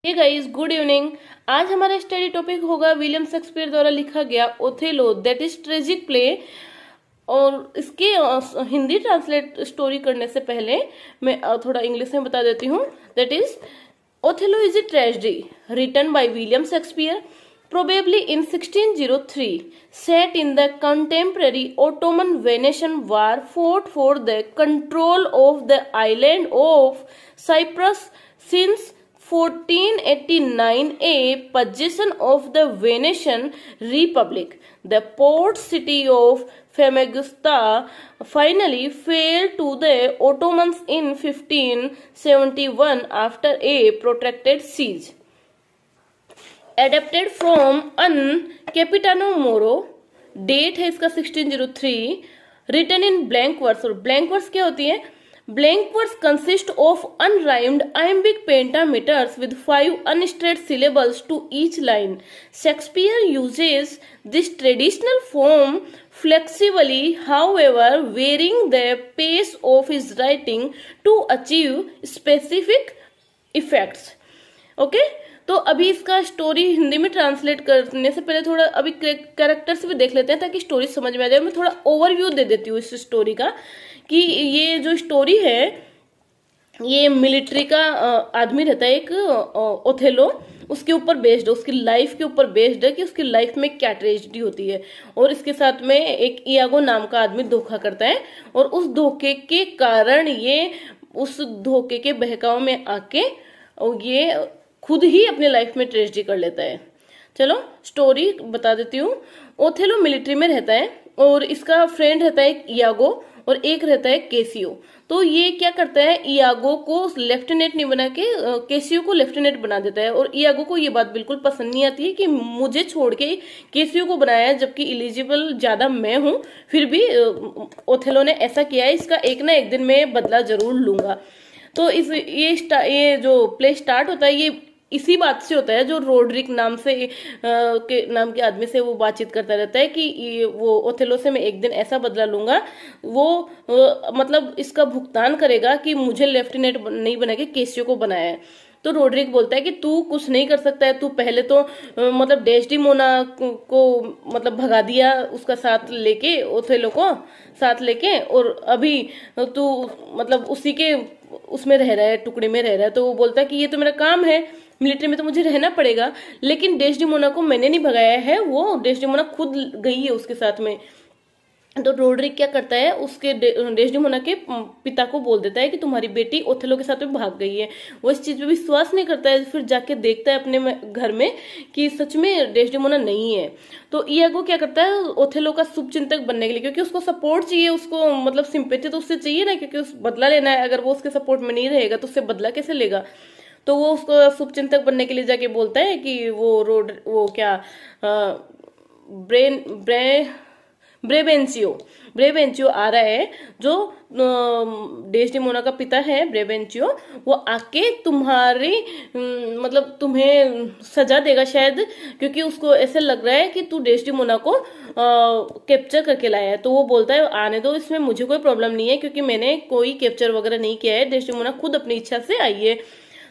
Hey guys, good evening. आज हमारा study topic होगा विलियम शेक्सपियर द्वारा लिखा गया Othello that is tragic play. और इसके हिंदी ट्रांसलेट स्टोरी करने से पहले मैं थोड़ा इंग्लिश में बता देती हूँ। That is Othello is a tragedy written by William Shakespeare probably in 1603, set in the contemporary Ottoman Venetian War, fought for the control of the island of Cyprus since 1489, a possession of the Venetian Republic. The port city of Famagusta finally fell to the Ottomans in 1571 after a protracted siege. Adapted from Un Capitano Moro, date है इसका 1603, written in blank verse. और blank verse क्या होती है? Blank verse consist of unrhymed iambic pentameters with 5 unstressed syllables to each line. Shakespeare uses this traditional form flexibly, however, varying the pace of his writing to achieve specific effects. Okay? तो अभी इसका story Hindi में translate करने से पहले थोड़ा अभी characters भी देख लेते हैं ताकि स्टोरी समझ में आ जाए। मैं थोड़ा ओवरव्यू दे देती हूँ इस स्टोरी का कि ये जो स्टोरी है ये मिलिट्री का आदमी रहता है एक ओथेलो, उसके ऊपर बेस्ड है, उसकी लाइफ के ऊपर बेस्ड है कि उसकी लाइफ में क्या ट्रेजेडी होती है। और इसके साथ में एक इयागो नाम का आदमी धोखा करता है और उस धोखे के कारण ये उस धोखे के बहकाव में आके और ये खुद ही अपने लाइफ में ट्रेजेडी कर लेता है। चलो स्टोरी बता देती हूँ। ओथेलो मिलिट्री में रहता है और इसका फ्रेंड रहता है एक इयागो और एक रहता है केसियो। तो ये क्या करता है, इयागो को लेफ्टिनेंट नहीं बना के केसियो को लेफ्टिनेंट बना देता है। और इयागो को ये बात बिल्कुल पसंद नहीं आती है कि मुझे छोड़ के केसियो को बनाया है, जबकि एलिजिबल ज्यादा मैं हूं, फिर भी ओथेलो ने ऐसा किया है, इसका एक ना एक दिन मैं बदला जरूर लूंगा। तो ये जो प्ले स्टार्ट होता है ये इसी बात से होता है जो रोड्रिक नाम के आदमी से वो बातचीत करता रहता है कि वो ओथेलो से मैं एक दिन ऐसा बदला लूंगा, वो मतलब इसका भुगतान करेगा कि मुझे लेफ्टिनेंट नहीं बना के केसियो को बनाया है। तो रोड्रिक बोलता है कि तू कुछ नहीं कर सकता है, तू पहले तो मतलब डेस्डिमोना को मतलब भगा दिया उसका साथ लेके, ओथेलो को साथ लेके, और अभी तू मतलब उसी के उसमें रह रहा है, टुकड़े में रह रहा है। तो वो बोलता है कि ये तो मेरा काम है, मिलिट्री में तो मुझे रहना पड़ेगा, लेकिन डेस्डिमोना को मैंने नहीं भगाया है, वो डेस्डिमोना खुद गई है उसके साथ में। तो रोड्रिक क्या करता है, उसके डेस्डिमोना के पिता को बोल देता है कि तुम्हारी बेटी ओथेलो के साथ में भाग गई है। वो इस चीज पे विश्वास नहीं करता है, फिर जाके देखता है अपने घर में कि सच में डेस्डिमोना नहीं है। तो इयागो क्या करता है, ओथेलो का शुभचिंतक बनने के लिए, क्योंकि उसको सपोर्ट चाहिए, उसको मतलब सिंपैथी तो उससे चाहिए ना, क्योंकि उस बदला लेना है। अगर वो उसके सपोर्ट में नहीं रहेगा तो उससे बदला कैसे लेगा। तो वो उसको शुभचिंतक बनने के लिए जाके बोलता है कि वो क्या ब्रेवेंचियो आ रहा है, जो डेस्डिमोना का पिता है ब्रेवेंचियो, वो आके तुम्हारी मतलब तुम्हें सजा देगा शायद, क्योंकि उसको ऐसे लग रहा है कि तू डेस्डिमोना को कैप्चर करके लाया है। तो वो बोलता है आने दो, इसमें मुझे कोई प्रॉब्लम नहीं है, क्योंकि मैंने कोई कैप्चर वगैरह नहीं किया है, डेस्डिमोना खुद अपनी इच्छा से आई है।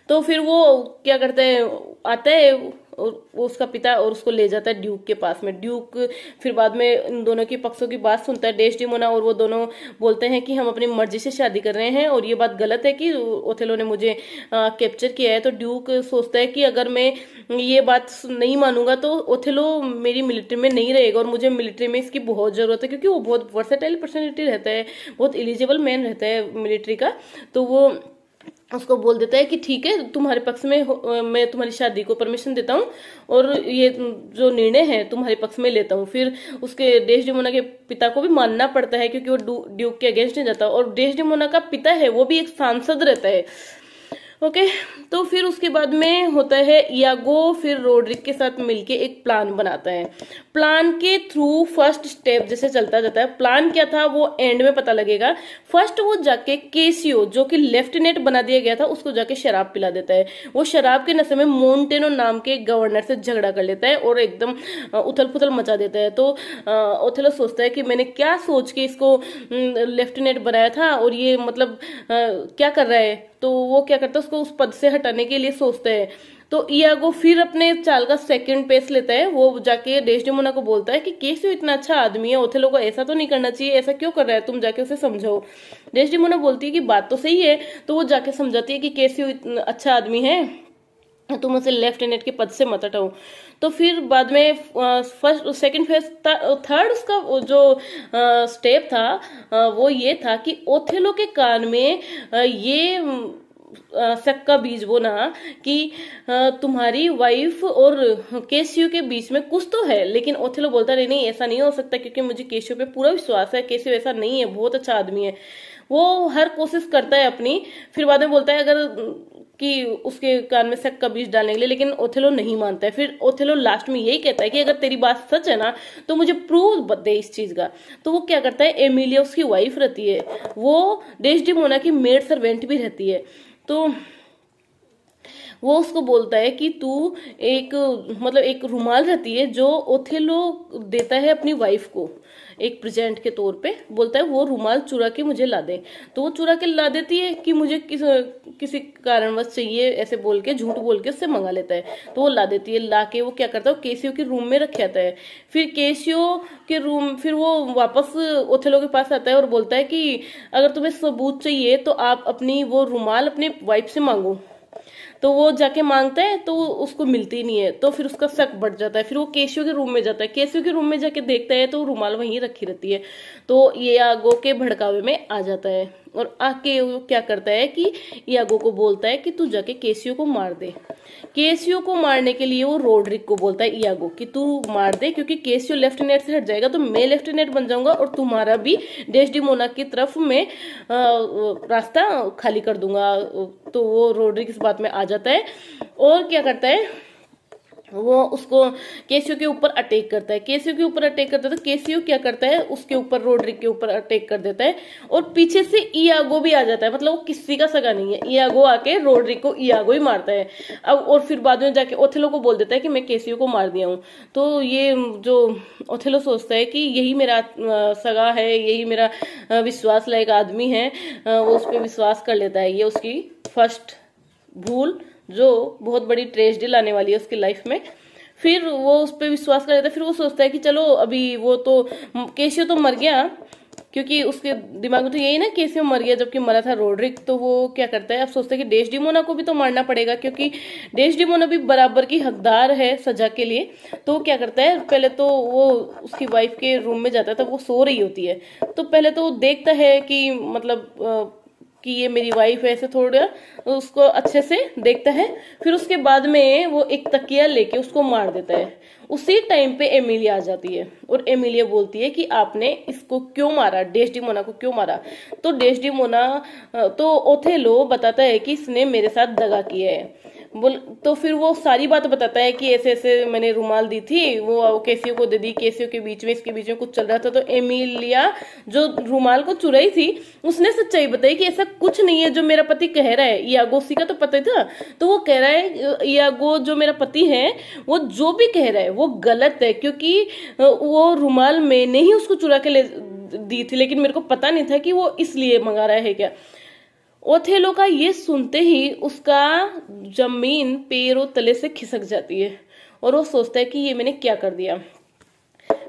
तो फिर वो क्या करता है, आता है वो उसका पिता और उसको ले जाता है ड्यूक के पास में। ड्यूक फिर बाद में इन दोनों की पक्षों की बात सुनता है, डेस्डिमोना और वो दोनों बोलते हैं कि हम अपनी मर्जी से शादी कर रहे हैं और ये बात गलत है कि ओथेलो ने मुझे कैप्चर किया है। तो ड्यूक सोचता है कि अगर मैं ये बात नहीं मानूंगा तो ओथेलो मेरी मिलिट्री में नहीं रहेगा, और मुझे मिलिट्री में इसकी बहुत जरूरत है, क्योंकि वो बहुत वर्सेटाइल पर्सनैलिटी रहता है, बहुत एलिजिबल मैन रहता है मिलिट्री का। तो वो उसको बोल देता है कि ठीक है, तुम्हारे पक्ष में मैं तुम्हारी शादी को परमिशन देता हूँ और ये जो निर्णय है तुम्हारे पक्ष में लेता हूँ। फिर उसके डेस्डिमोना के पिता को भी मानना पड़ता है, क्योंकि वो ड्यूक के अगेंस्ट नहीं जाता, और डेस्डिमोना का पिता है वो भी एक सांसद रहता है। ओके, तो फिर उसके बाद में होता है इयागो फिर रोड्रिक के साथ मिलके एक प्लान बनाता है। प्लान के थ्रू फर्स्ट स्टेप जैसे चलता जाता है, प्लान क्या था वो एंड में पता लगेगा। फर्स्ट वो जाके केसियो जो कि लेफ्टिनेंट बना दिया गया था उसको जाके शराब पिला देता है। वो शराब के नशे में मोन्टेनो नाम के गवर्नर से झगड़ा कर लेता है और एकदम उथल पुथल मचा देता है। तो ओथेलो सोचता है कि मैंने क्या सोच के इसको लेफ्टिनेंट बनाया था और ये मतलब क्या कर रहा है। तो वो क्या करता है, उसको उस पद से हटाने के लिए सोचता है। तो इयागो फिर अपने चाल का सेकंड पेस लेता है। वो जाके डेस्डेमोना को बोलता है कि कैसियो इतना अच्छा आदमी है, ओथेलो को ऐसा तो नहीं करना चाहिए, ऐसा क्यों कर रहा है, तुम जाके उसे समझाओ। डेस्डेमोना बोलती है कि बात तो सही है। तो वो जाके समझाती है कि कैसियो इतना अच्छा आदमी है, तुम उसे लेफ्टिनेंट के पद से मत हटाओ। तो फिर बाद में फर्स्ट सेकंड फेज थर्ड उसका जो स्टेप था वो ये था कि ओथेलो के कान में ये शक का बीज बोना कि तुम्हारी वाइफ और केसियो के बीच में कुछ तो है। लेकिन ओथेलो बोलता नहीं नहीं ऐसा नहीं हो सकता, क्योंकि मुझे केसियो पे पूरा विश्वास है, केसियो ऐसा नहीं है, बहुत अच्छा आदमी है। वो हर कोशिश करता है अपनी। फिर बाद में बोलता है अगर कि उसके कान में शक का बीज डालने के लिए, लेकिन ओथेलो नहीं मानता है। फिर ओथेलो लास्ट में यही कहता है कि अगर तेरी बात सच है ना तो मुझे प्रूफ दे इस चीज का। तो वो क्या करता है, एमिलिया उसकी वाइफ रहती है, वो डेस्डेमोना की मेड सर्वेंट भी रहती है। तो वो उसको बोलता है कि तू एक मतलब एक रुमाल रहती है जो ओथेलो देता है अपनी वाइफ को एक प्रेजेंट के तौर पे, बोलता है वो रुमाल चुरा के मुझे ला दे। तो वो चुरा के ला देती है कि मुझे किसी कारणवश चाहिए, ऐसे बोल के झूठ बोल के उससे मंगा लेता है। तो वो ला देती है, ला के वो क्या करता है, केसियो के रूम में रख आता है। फिर केसियो के रूम फिर वो वापस ओथेलो के पास आता है और बोलता है कि अगर तुम्हें सबूत चाहिए तो आप अपनी वो रुमाल अपनी वाइफ से मांगो। तो वो जाके मांगता है तो उसको मिलती नहीं है। तो फिर उसका शक बढ़ जाता है। फिर वो केसियो के रूम में जाता है, केसियो के रूम में जाके देखता है तो रुमाल वहीं रखी रहती है। तो इयागो के भड़कावे में आ जाता है और आके वो क्या करता है कि इयागो को बोलता है कि तू जाके केसियो को मार दे। केसियो को मारने के लिए वो रोड्रिक को बोलता है इयागो कि तू मार दे, क्योंकि केसियो लेफ्टिनेंट से हट जाएगा तो मैं लेफ्टिनेंट बन जाऊंगा और तुम्हारा भी डेस्डेमोना की तरफ में रास्ता खाली कर दूंगा। तो वो रोड्रिक इस बात में आ जाता है और क्या करता है, वो उसको केसियो के ऊपर अटैक करता है। केसियो के ऊपर अटैक करता है तो केसियो क्या करता है, उसके ऊपर रोड्रिक के ऊपर अटैक कर देता है और पीछे से इयागो भी आ जाता है। मतलब वो किसी का सगा नहीं है, इयागो आके रोड्रिक को इयागो ही मारता है। अब और फिर बाद में जाके ओथेलो को बोल देता है कि मैं केसियो को मार दिया हूँ। तो ये जो ओथेलो सोचता है कि यही मेरा सगा है, यही मेरा विश्वास लायक आदमी है, वो उस पर विश्वास कर लेता है। ये उसकी फर्स्ट भूल जो बहुत बड़ी ट्रेजेडी लाने वाली है उसकी लाइफ में। फिर वो उस पर विश्वास कर लेता है। फिर वो सोचता है कि चलो अभी वो तो केसियो तो मर गया, क्योंकि उसके दिमाग में तो यही ना केसियो मर गया जबकि मरा था रोड्रिक। तो वो क्या करता है, अब सोचता है कि डेस्डेमोना को भी तो मारना पड़ेगा, क्योंकि डेस्डेमोना भी बराबर की हकदार है सजा के लिए। तो वो क्या करता है, पहले तो वो उसकी वाइफ के रूम में जाता है, तब वो सो रही होती है। तो पहले तो वो देखता है कि मतलब कि ये मेरी वाइफ है, ऐसे थोड़ा उसको अच्छे से देखता है। फिर उसके बाद में वो एक तकिया लेके उसको मार देता है। उसी टाइम पे एमिलिया आ जाती है और एमिलिया बोलती है कि आपने इसको क्यों मारा, डेस्डेमोना को क्यों मारा। तो डेस्डेमोना तो ओथेलो बताता है कि इसने मेरे साथ दगा किया है। तो फिर वो सारी बात बताता है कि ऐसे ऐसे मैंने रुमाल दी थी, वो केसियो को दे दी, केसियो के बीच में इसके बीच में कुछ चल रहा था। तो एमिलिया जो रुमाल को चुराई थी उसने सच्चाई बताई कि ऐसा कुछ नहीं है जो मेरा पति कह रहा है। इयागो सी का तो पता था, तो वो कह रहा है इयागो जो मेरा पति है वो जो भी कह रहा है वो गलत है, क्योंकि वो रुमाल मैंने ही उसको चुरा के ले दी थी, लेकिन मेरे को पता नहीं था कि वो इसलिए मंगा रहा है क्या। ओथेलो का ये सुनते ही उसका जमीन पैरों तले से खिसक जाती है और वो सोचता है कि ये मैंने क्या कर दिया।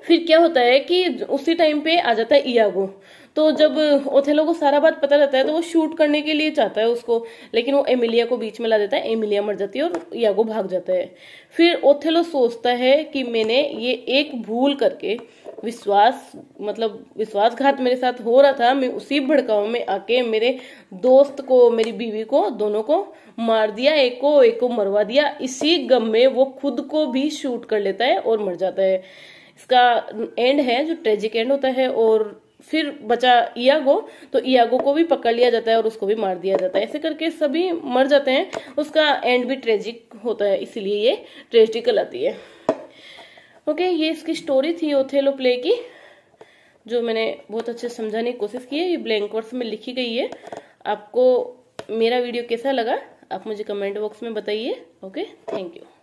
फिर क्या होता है कि उसी टाइम पे आ जाता है इयागो। तो जब ओथेलो को सारा बात पता रहता है तो वो शूट करने के लिए चाहता है उसको, लेकिन वो एमिलिया को बीच में ला देता है। एमिलिया मर जाती है और इयागो भाग जाता है। फिर ओथेलो सोचता है कि मैंने ये एक भूल करके विश्वासघात मेरे साथ हो रहा था, मैं उसी भड़काऊ में आके मेरे दोस्त को, मेरी बीवी को, दोनों को मार दिया, एक को मरवा दिया। इसी गम में वो खुद को भी शूट कर लेता है और मर जाता है। इसका एंड है जो ट्रेजिक एंड होता है। और फिर बचा इयागो, तो इयागो को भी पकड़ लिया जाता है और उसको भी मार दिया जाता है। ऐसे करके सभी मर जाते हैं। उसका एंड भी ट्रेजिक होता है, इसीलिए ये ट्रेजिडी कहलाती है। ओके, ये इसकी स्टोरी थी ओथेलो प्ले की, जो मैंने बहुत अच्छे समझाने की कोशिश की है। ये ब्लैंक वर्ड्स में लिखी गई है। आपको मेरा वीडियो कैसा लगा आप मुझे कमेंट बॉक्स में बताइए। Okay, thank you.